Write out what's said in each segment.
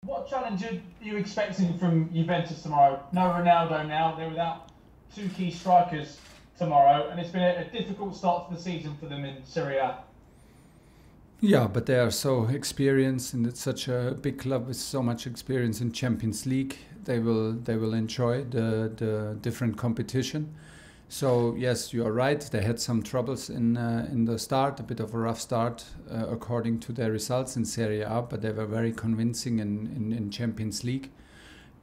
What challenge are you expecting from Juventus tomorrow? No Ronaldo now, they're without two key strikers tomorrow, and it's been a difficult start to the season for them in Serie A. Yeah, but they are so experienced, and it's such a big club with so much experience in Champions League. They will enjoy the different competition. So yes, you are right. They had some troubles in the start, a bit of a rough start according to their results in Serie A, but they were very convincing in Champions League.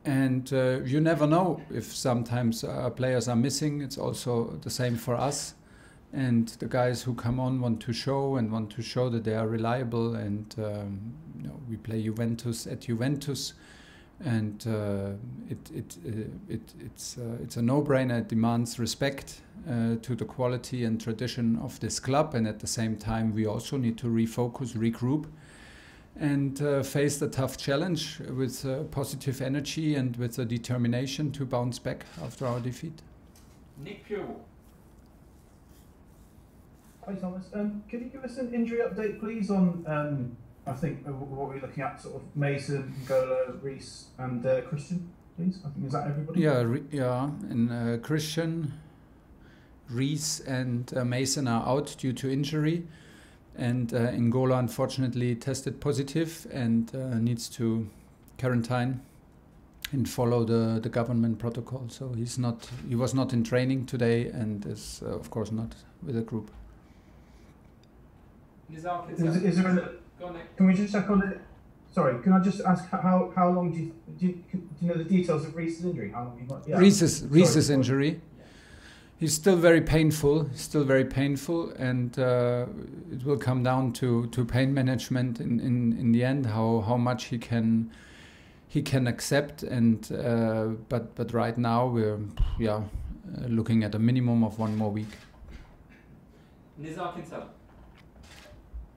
And you never know if sometimes players are missing. It's also the same for us. And the guys who come on want to show that they are reliable. And we play Juventus at Juventus, and it's a no-brainer. It demands respect to the quality and tradition of this club, and at the same time we also need to refocus, regroup, and face the tough challenge with positive energy and with the determination to bounce back after our defeat. Nick Pure. Hi Thomas, can you give us an injury update please on I think what we're looking at, sort of Mason, N'Golo, Reece and Christian, please? I think, is that everybody? Yeah, and Christian, Reece and Mason are out due to injury, and N'Golo unfortunately tested positive and needs to quarantine and follow the government protocol. So he was not in training today and is of course not with the group. Is there can we just check on it? Sorry, can I just ask how long do you know the details of Reece's injury? How long he might? Yeah. Reece's injury. He's still very painful. And it will come down to pain management in the end. How much he can accept. And but right now we're looking at a minimum of 1 more week. Nizar Kinsella.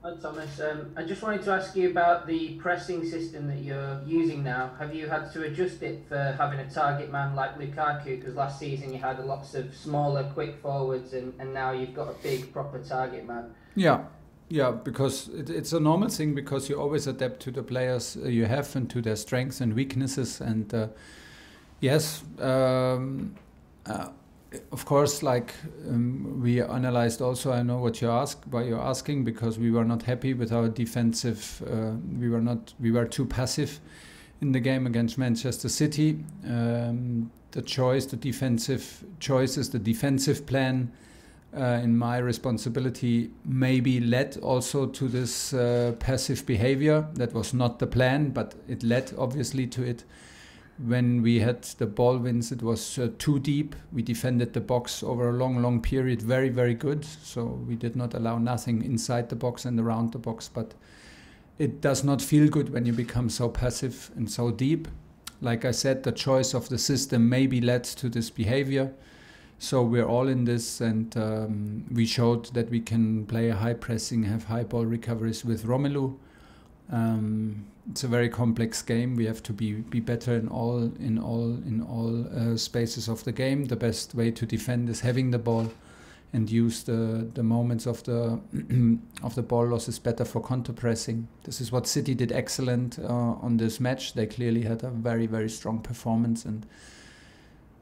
Hi Thomas, I just wanted to ask you about the pressing system that you're using now. Have you had to adjust it for having a target man like Lukaku? Because last season you had lots of smaller, quick forwards, and now you've got a big, proper target man. Yeah, because it's a normal thing, because you always adapt to the players you have and to their strengths and weaknesses. And yes, of course, we analyzed also, I know why you're asking, because we were not happy with our defensive. We were too passive in the game against Manchester City. The defensive choices, the defensive plan, in my responsibility, maybe led also to this passive behavior. That was not the plan, but it led obviously to it. When we had the ball wins, it was too deep. We defended the box over a long period very, very good. So we did not allow nothing inside the box and around the box. But it does not feel good when you become so passive and so deep. Like I said, the choice of the system maybe led to this behavior. So we're all in this, and we showed that we can play a high pressing, have high ball recoveries with Romelu. It's a very complex game. We have to be better in all spaces of the game. The best way to defend is having the ball and use the moments of the of the ball losses better for counter pressing. This is what City did excellent on this match. They clearly had a very, very strong performance, and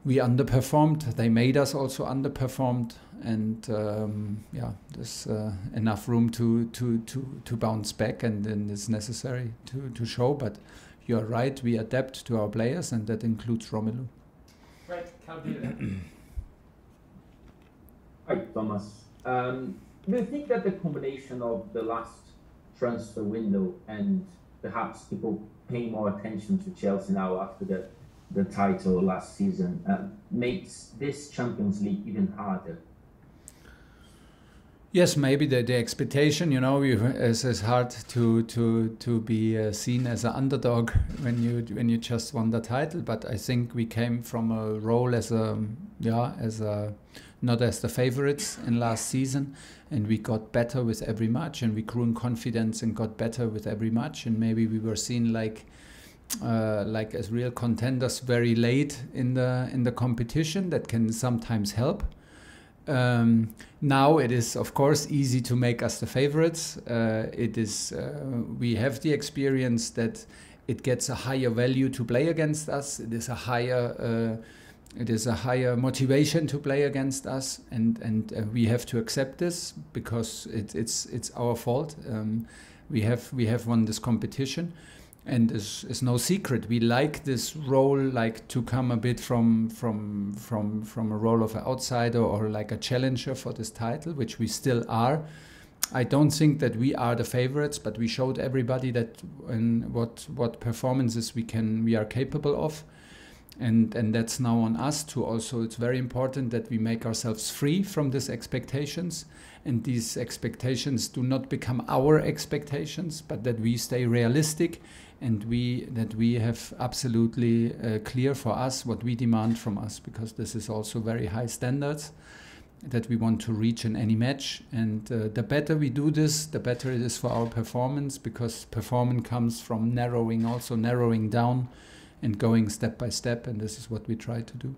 we underperformed. They made us also underperformed, and there's enough room to bounce back, and then it's necessary to show. But you're right, we adapt to our players, and that includes Romelu. Fred Caldeira. Hi, Thomas. Do you think that the combination of the last transfer window and perhaps people paying more attention to Chelsea now after the title last season makes this Champions League even harder? Yes, maybe the expectation, it's hard to be seen as an underdog when you just won the title. But I think we came from a role as not as the favorites in last season, and we got better with every match, and we grew in confidence and got better with every match, and maybe we were seen like as real contenders very late in the competition. That can sometimes help. Now it is of course easy to make us the favorites. We have the experience that it gets a higher value to play against us. It is a higher motivation to play against us, and we have to accept this because it's our fault. We have won this competition, and it's no secret. We like this role, like to come a bit from a role of an outsider or like a challenger for this title, which we still are. I don't think that we are the favorites, but we showed everybody that what performances we are capable of. And that's now on us to also, it's very important that we make ourselves free from these expectations, and these expectations do not become our expectations, but that we stay realistic, and that we have absolutely clear for us what we demand from us, because this is also very high standards that we want to reach in any match. And the better we do this, the better it is for our performance, because performance comes from narrowing down and going step by step, and this is what we try to do.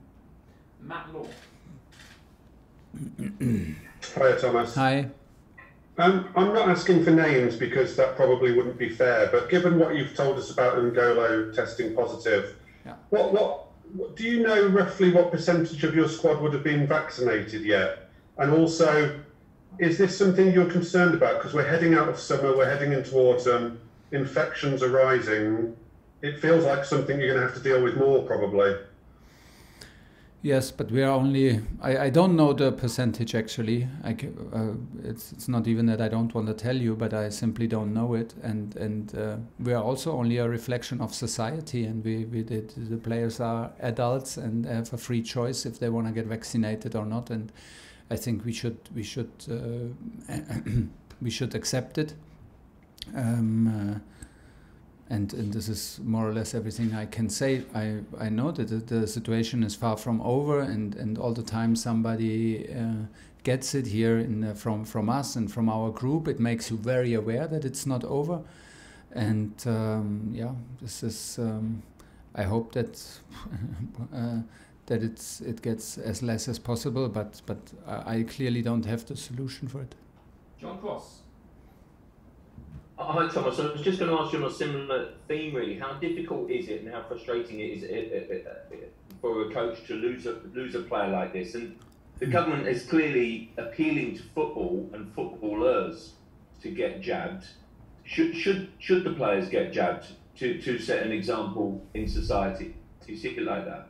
Matt Law. Hi, Thomas. Hi. I'm not asking for names because that probably wouldn't be fair, but given what you've told us about N'Golo testing positive, yeah. What do you know roughly what percentage of your squad would have been vaccinated yet? And also, is this something you're concerned about? Because we're heading out of summer, we're heading into autumn, infections are rising. It feels like something you're going to have to deal with more, probably. Yes, but we are only... I don't know the percentage, actually. It's not even that I don't want to tell you, but I simply don't know it. And we are also only a reflection of society, and the players are adults and have a free choice if they want to get vaccinated or not. And I think we should accept it. And this is more or less everything I can say. I know that the situation is far from over, and all the time somebody gets it here from us and from our group. It makes you very aware that it's not over. And this is. I hope that that it gets as less as possible. But I clearly don't have the solution for it. John Cross. Hi Thomas, I was just going to ask you on a similar theme really. How difficult is it and how frustrating is it for a coach to lose a player like this? And the government is clearly appealing to football and footballers to get jabbed. Should the players get jabbed to set an example in society? Do you see it like that?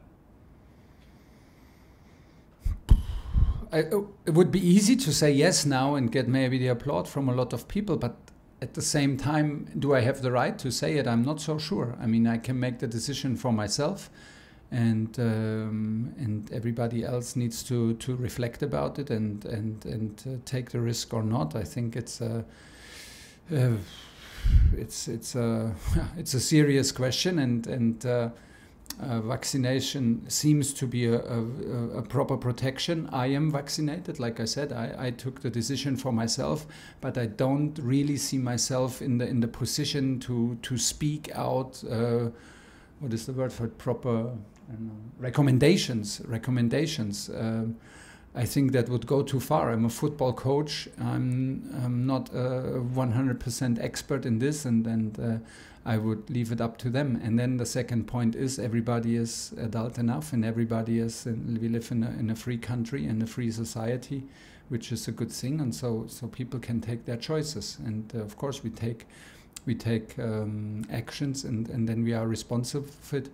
It would be easy to say yes now and get maybe the applause from a lot of people, but at the same time, do I have the right to say it? I'm not so sure. I mean, I can make the decision for myself, and everybody else needs to reflect about it and take the risk or not. I think it's a serious question, and vaccination seems to be a proper protection. I am vaccinated, like I said. I took the decision for myself, but I don't really see myself in the position to speak out. What is the word for it? Proper recommendations. I think that would go too far. I'm a football coach. I'm not a 100% expert in this, and I would leave it up to them. And then the second point is everybody is adult enough, and everybody is. We live in a free country and a free society, which is a good thing. And so people can take their choices. And of course we take actions, and then we are responsible for it.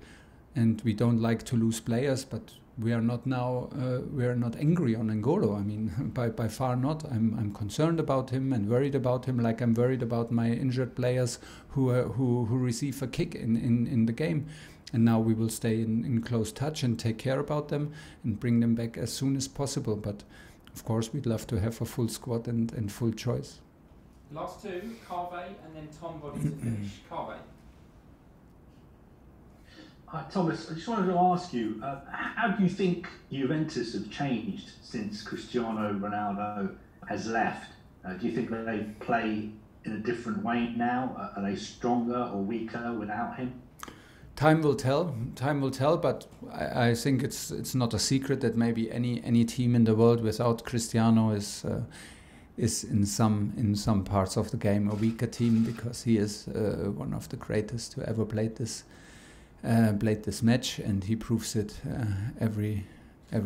And we don't like to lose players, but we are not now. We are not angry on N'Golo. I mean, by far not. I'm concerned about him and worried about him, like I'm worried about my injured players who receive a kick in the game. And now we will stay in close touch and take care about them and bring them back as soon as possible. But of course, we'd love to have a full squad and full choice. Last two, Carvey and then Tom Body to finish. Carvey. Hi, Thomas, I just wanted to ask you, how do you think Juventus have changed since Cristiano Ronaldo has left? Do you think that they play in a different way now? Are they stronger or weaker without him? Time will tell, but I think it's not a secret that maybe any team in the world without Cristiano is in some parts of the game a weaker team, because he is one of the greatest who ever played this match, and he proves it every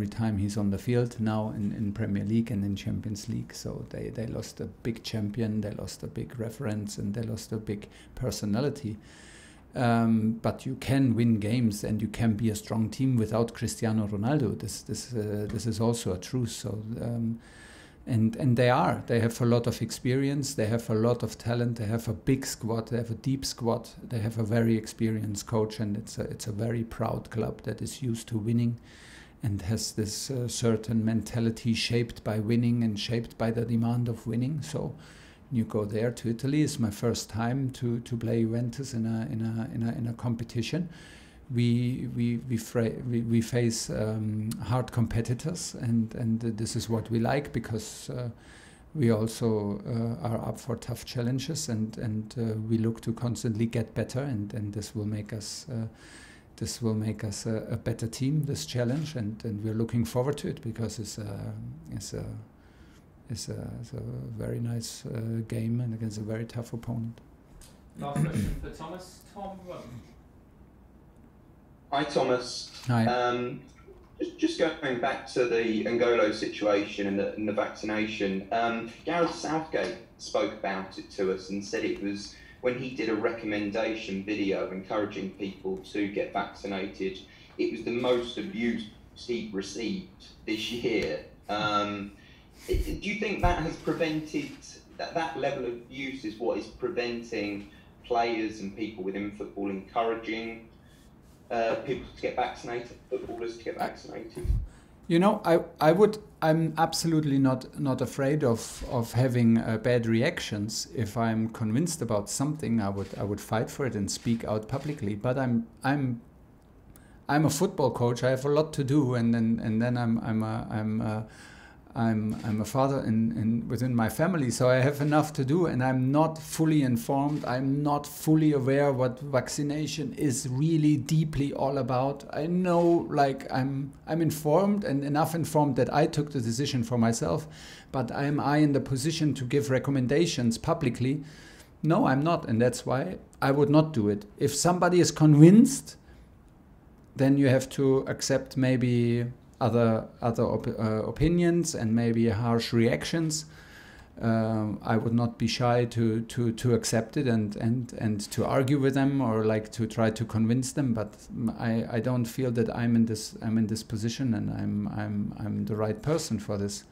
time he's on the field now in Premier League and in Champions League. So they lost a big champion, they lost a big reference, and they lost a big personality. But you can win games and you can be a strong team without Cristiano Ronaldo. This is also a truth. So and they have a lot of experience, they have a lot of talent, they have a big squad, they have a deep squad, they have a very experienced coach, and it's a very proud club that is used to winning and has this certain mentality shaped by winning and shaped by the demand of winning. So you go there to Italy. It's my first time to play Juventus in a competition. We face hard competitors, and this is what we like, because we also are up for tough challenges, and we look to constantly get better, and this will make us a better team, this challenge, and we're looking forward to it, because it's a very nice game and against a very tough opponent. Last question for Thomas. Tom. Hi, Thomas. Hi. Just going back to the N'Golo situation and the vaccination, Gareth Southgate spoke about it to us and said it was when he did a recommendation video encouraging people to get vaccinated, it was the most abuse he'd received this year. Do you think that has prevented, that level of abuse is what is preventing players and people within football encouraging people to get vaccinated, footballers to get vaccinated? You know, I'm absolutely not afraid of having bad reactions. If I'm convinced about something, I would fight for it and speak out publicly. But I'm a football coach. I have a lot to do, and then I'm a father within my family, so I have enough to do, and I'm not fully informed. I'm not fully aware what vaccination is really deeply all about. I know, like, I'm informed, and enough informed that I took the decision for myself, but am I in the position to give recommendations publicly? No, I'm not, and that's why I would not do it. If somebody is convinced, then you have to accept maybe other opinions and maybe harsh reactions. I would not be shy to accept it and to argue with them, or like to try to convince them. But I don't feel that I'm in this position, and I'm the right person for this.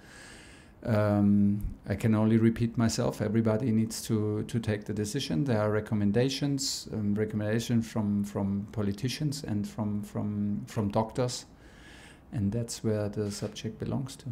I can only repeat myself. Everybody needs to take the decision. There are recommendations from politicians and from doctors. And that's where the subject belongs to.